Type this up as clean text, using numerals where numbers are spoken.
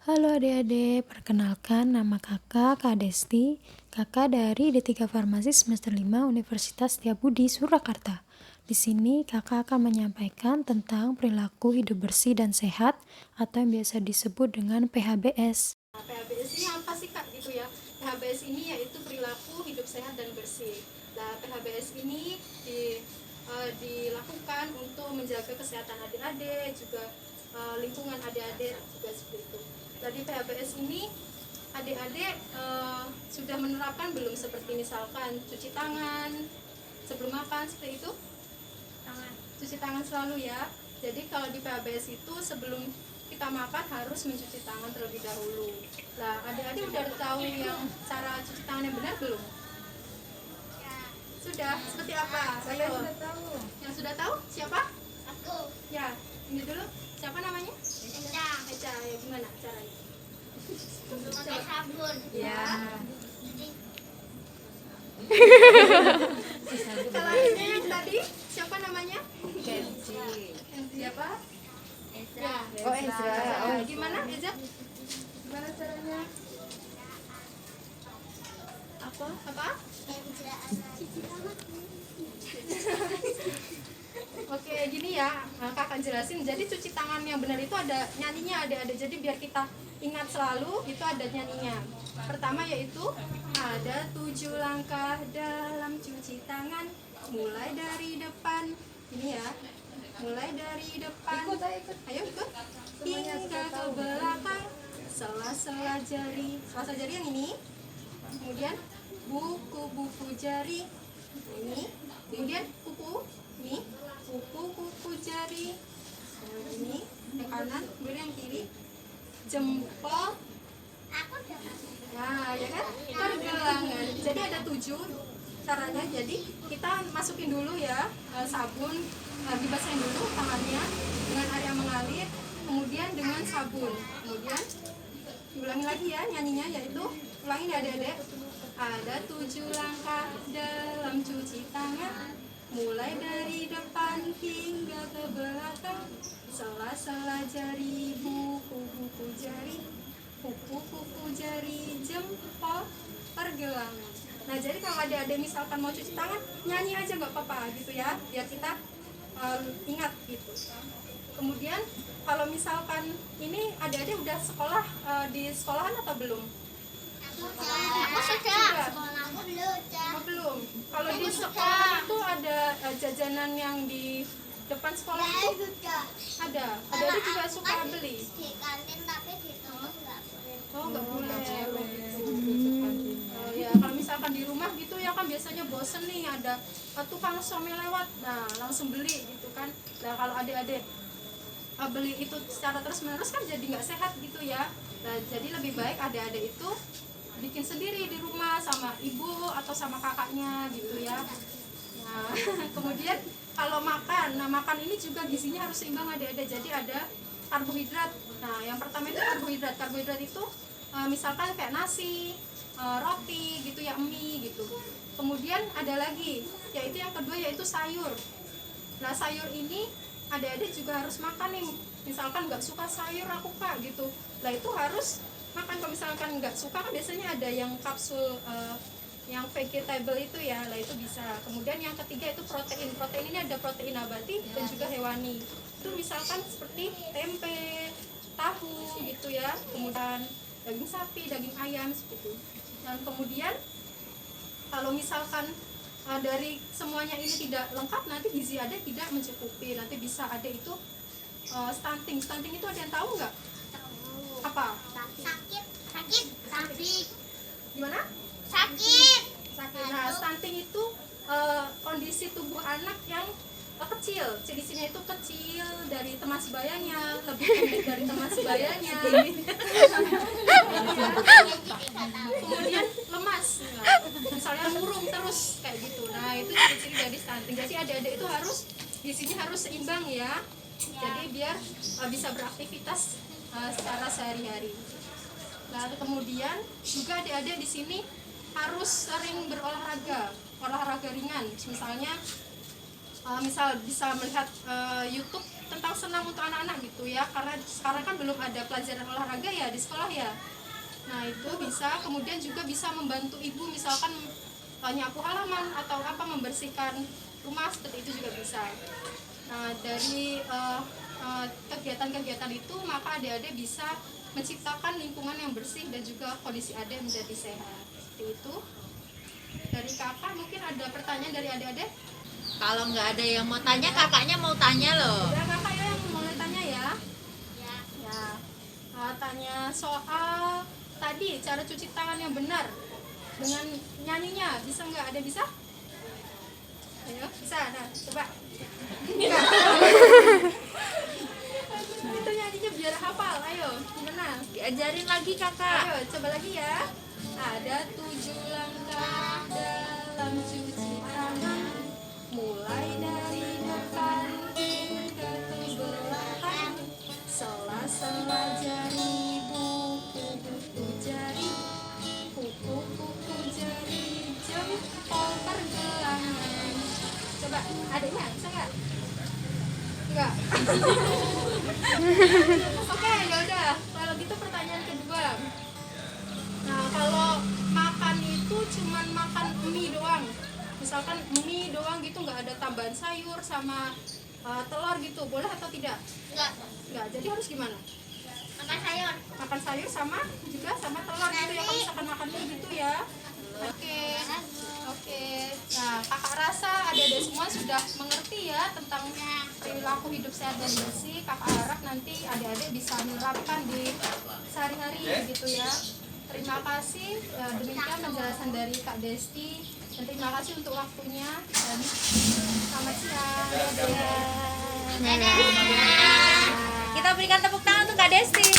Halo adik-adik, perkenalkan nama kakak Kak Desti, kakak dari D3 Farmasi semester 5 Universitas Setiabudi Surakarta. Di sini kakak akan menyampaikan tentang perilaku hidup bersih dan sehat atau yang biasa disebut dengan PHBS. PHBS ini apa sih Kak gitu ya? PHBS ini yaitu perilaku hidup sehat dan bersih. Nah, PHBS ini dilakukan untuk menjaga kesehatan adik-adik, juga lingkungan adik-adik juga seperti itu. Jadi PHBS ini adik-adik sudah menerapkan belum, seperti misalkan cuci tangan sebelum makan seperti itu? Cuci tangan selalu ya. Jadi kalau di PHBS itu sebelum kita makan harus mencuci tangan terlebih dahulu. Nah, adik-adik udah tahu yang cara cuci tangan yang benar belum? Sudah. Seperti apa? Saya sudah tahu. Yang sudah tahu siapa? Aku. Ya, ini dulu. Siapa namanya? Eca. Eca. Ya, gimana caranya? Pakai sabun. Ya. Jadi Kalau ini yang tadi siapa namanya? Kenzi. Siapa? Ezra. Oh, Ezra. Oh, gimana Ezra? Gimana caranya? Apa? Ezra. Oke, gini ya, kakak jelasin. Jadi cuci tangan yang benar itu ada nyanyinya, adik-adik. Jadi biar kita ingat selalu, itu ada nyanyinya. Pertama yaitu ada 7 langkah dalam cuci tangan, mulai dari depan. Ini ya, mulai dari depan. Ayo ikut. Hingga ke belakang, sela-sela jari. Sela-sela jari yang ini. Kemudian buku-buku jari. Ini. Kemudian kuku. Ini. Kuku-kuku jari. Ini yang kanan, kemudian yang kiri. Jempol. Aku udah. Nah, ya kan? Pergelangan. Jadi ada 7 caranya. Jadi kita masukin dulu ya sabun, dibasahin dulu tangannya dengan air yang mengalir, kemudian dengan sabun. Kemudian diulangi lagi ya nyanyinya, yaitu ulangin ya adik-adik. Ada 7 langkah dalam cuci tangan, mulai dari depan hingga ke belakang, sela-sela jari, buku-buku jari, kuku-kuku jari, jempol, pergelangan. Nah, jadi kalau adik-adik misalkan mau cuci tangan, nyanyi aja nggak apa-apa gitu ya, biar kita ingat gitu. Kemudian kalau misalkan ini adik-adik udah sekolah di sekolahan atau belum? Aku sudah. Sekolahku belum. Oh, belum. Kalau di sekolah itu ada jajanan yang di depan sekolah itu Sudah. ada. Adik-adik juga suka beli. Di kantin tapi di rumah nggak boleh. Oh, nggak boleh. Oh, ya, kalau misalkan di rumah gitu ya kan biasanya bosen nih ada tukang somai lewat. Nah, langsung beli gitu kan. Nah, kalau adik-adik beli itu secara terus-menerus kan jadi nggak sehat gitu ya. Nah, jadi lebih baik adik-adik itu bikin sendiri di rumah sama ibu atau sama kakaknya gitu ya. Nah, kemudian kalau makan, nah makan ini juga gizinya harus seimbang adik-adik. Jadi ada karbohidrat. Nah, yang pertama itu karbohidrat. Karbohidrat itu misalkan kayak nasi, roti gitu ya, mie gitu. Kemudian ada lagi, yaitu yang kedua yaitu sayur. Nah, sayur ini adik-adik juga harus makan nih. Misalkan nggak suka sayur aku Kak gitu. Nah, itu harus makan. Kalau misalkan nggak suka kan biasanya ada yang kapsul yang vegetable itu ya, lah itu bisa. Kemudian yang ketiga itu protein. Protein ini ada protein nabati dan juga hewani. Itu misalkan seperti tempe, tahu gitu ya. Kemudian daging sapi, daging ayam seperti itu. Dan kemudian kalau misalkan dari semuanya ini tidak lengkap, nanti gizi ada tidak mencukupi. Nanti bisa ada itu stunting. Stunting itu ada yang tahu nggak? Apa? Sakit. Gimana? Sakit. Sakit. Nah, stunting itu kondisi tubuh anak yang kecil. Ciri-cirinya itu kecil dari teman sebayanya, lebih pendek dari teman sebayanya. Kemudian lemas. Nah, misalnya murung terus kayak gitu. Nah, itu ciri-ciri dari stunting. Jadi adik-adik itu harus gizinya harus seimbang ya. Jadi biar bisa beraktivitas secara sehari-hari. Lalu kemudian juga adik-adik di sini harus sering berolahraga, olahraga ringan. Misalnya misal bisa melihat YouTube tentang senam untuk anak-anak gitu ya, karena sekarang kan belum ada pelajaran olahraga ya di sekolah ya. Nah itu bisa, kemudian juga bisa membantu ibu misalkan nyapu halaman atau apa, membersihkan rumah, seperti itu juga bisa. Nah dari kegiatan-kegiatan itu maka adik-adik bisa menciptakan lingkungan yang bersih dan juga kondisi adik menjadi sehat. Seperti itu. Dari kakak mungkin ada pertanyaan dari adik-adik? Kalau nggak ada yang mau tanya, kakaknya mau tanya loh. Ya kakak ya yang mau tanya ya. Ya. Ya. Tanya soal tadi cara cuci tangan yang benar dengan nyanyinya, bisa nggak? Ada bisa? Ayo, bisa. Nah, coba. Enggak. Itu nyanyinya biar hafal. Ayo, gimana? Diajarin lagi kakak. Ayo, coba lagi ya. Ada 7 langkah dalam cuci tangan, mulai dari depan hingga ke belakang. Sela-sela jari, kuku jari, kuku jari, jempol pergelangan. Coba, adiknya bisa nggak? Enggak. Oke, ya udah. Kalau gitu pertanyaan kedua. Nah, kalau makan itu cuman makan mie doang. Misalkan mie doang gitu, nggak ada tambahan sayur sama telur gitu, boleh atau tidak? Enggak. Nggak. Jadi harus gimana? Makan sayur. Makan sayur sama juga sama telur gitu ya, kalau misalkan makan mie gitu ya. Oke. Oke. Nah, kakak rasa adik-adik semua sudah mengerti ya tentang perilaku hidup sehat dan bersih. Kakak harap nanti adik-adik bisa menerapkan di sehari-hari gitu ya. Terima kasih, demikian penjelasan dari Kak Desti, dan terima kasih untuk waktunya, dan selamat siang. Dadah. Kita berikan tepuk tangan untuk Kak Desti.